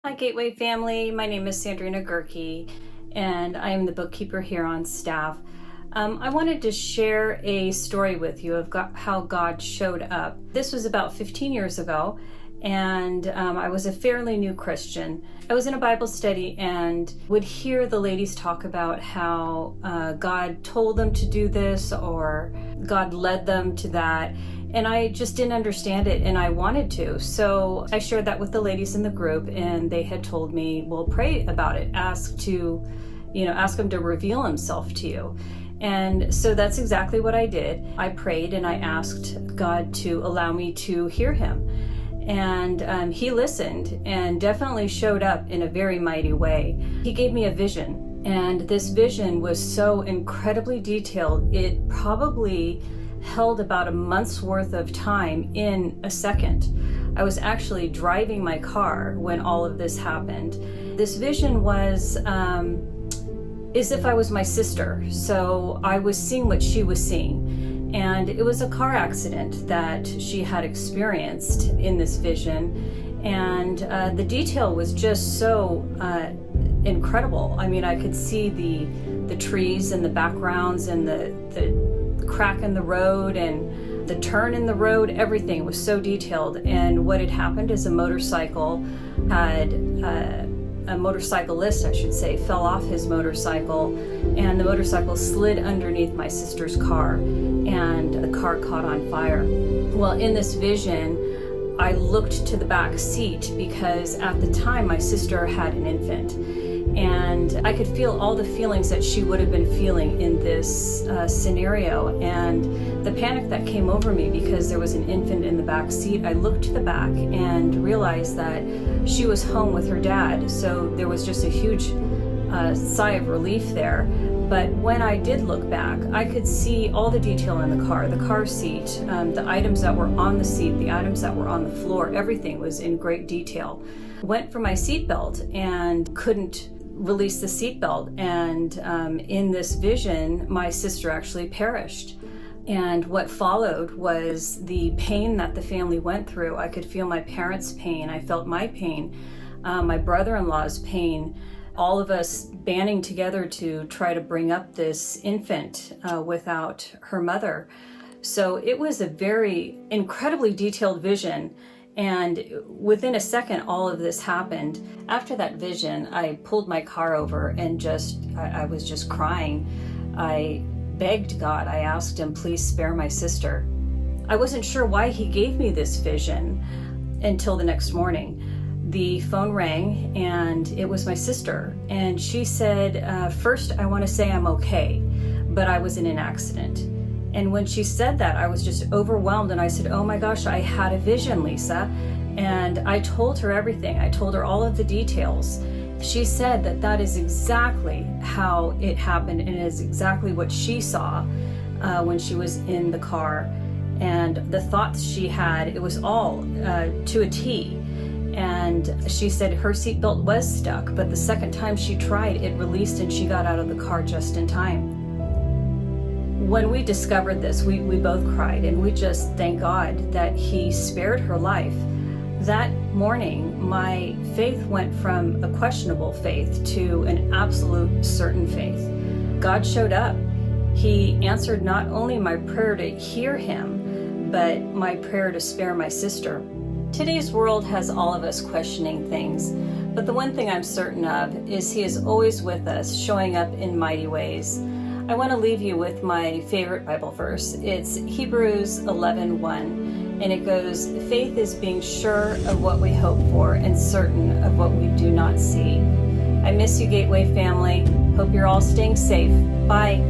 Hi, Gateway family. My name is Sandrina Gerke, and I am the bookkeeper here on staff. I wanted to share a story with you of how God showed up. This was about 15 years ago, and I was a fairly new Christian. I was in a Bible study and would hear the ladies talk about how God told them to do this or God led them to that. And I just didn't understand it, and I wanted to. So I shared that with the ladies in the group, and they had told me, well, pray about it. Ask him to reveal himself to you. And so that's exactly what I did. I prayed and I asked God to allow me to hear him. And he listened and definitely showed up in a very mighty way. He gave me a vision, and this vision was so incredibly detailed, it probably held about a month's worth of time in a second. I was actually driving my car when all of this happened. This vision was as if I was my sister. So I was seeing what she was seeing. And it was a car accident that she had experienced in this vision. And the detail was just so incredible. I mean, I could see the trees and the backgrounds and the crack in the road and the turn in the road. Everything was so detailed. And what had happened is a motorcyclist, I should say, fell off his motorcycle, and the motorcycle slid underneath my sister's car, and the car caught on fire. Well, in this vision, I looked to the back seat because at the time my sister had an infant, and I could feel all the feelings that she would have been feeling in this scenario. And the panic that came over me because there was an infant in the back seat, I looked to the back and realized that she was home with her dad. So there was just a huge sigh of relief there. But when I did look back, I could see all the detail in the car seat, the items that were on the seat, the items that were on the floor, everything was in great detail. Went for my seatbelt and couldn't release the seatbelt, and in this vision my sister actually perished. And what followed was the pain that the family went through. I could feel my parents' pain, I felt my pain, my brother-in-law's pain, all of us banding together to try to bring up this infant without her mother. So it was a very incredibly detailed vision. And within a second, all of this happened. After that vision, I pulled my car over and I was just crying. I begged God, I asked him, please spare my sister. I wasn't sure why he gave me this vision until the next morning. The phone rang and it was my sister. And she said, first, I want to say I'm okay, but I was in an accident. And when she said that, I was just overwhelmed, and I said, oh my gosh, I had a vision, Lisa. And I told her everything. I told her all of the details. She said that that is exactly how it happened, and it is exactly what she saw when she was in the car. And the thoughts she had, it was all to a T. And she said her seatbelt was stuck, but the second time she tried, it released and she got out of the car just in time. When we discovered this, we both cried, and we just thank God that he spared her life. That morning, my faith went from a questionable faith to an absolute certain faith. God showed up. He answered not only my prayer to hear him, but my prayer to spare my sister. Today's world has all of us questioning things, but the one thing I'm certain of is he is always with us, showing up in mighty ways. I want to leave you with my favorite Bible verse. It's Hebrews 11:1, and it goes, faith is being sure of what we hope for and certain of what we do not see. I miss you, Gateway family. Hope you're all staying safe. Bye.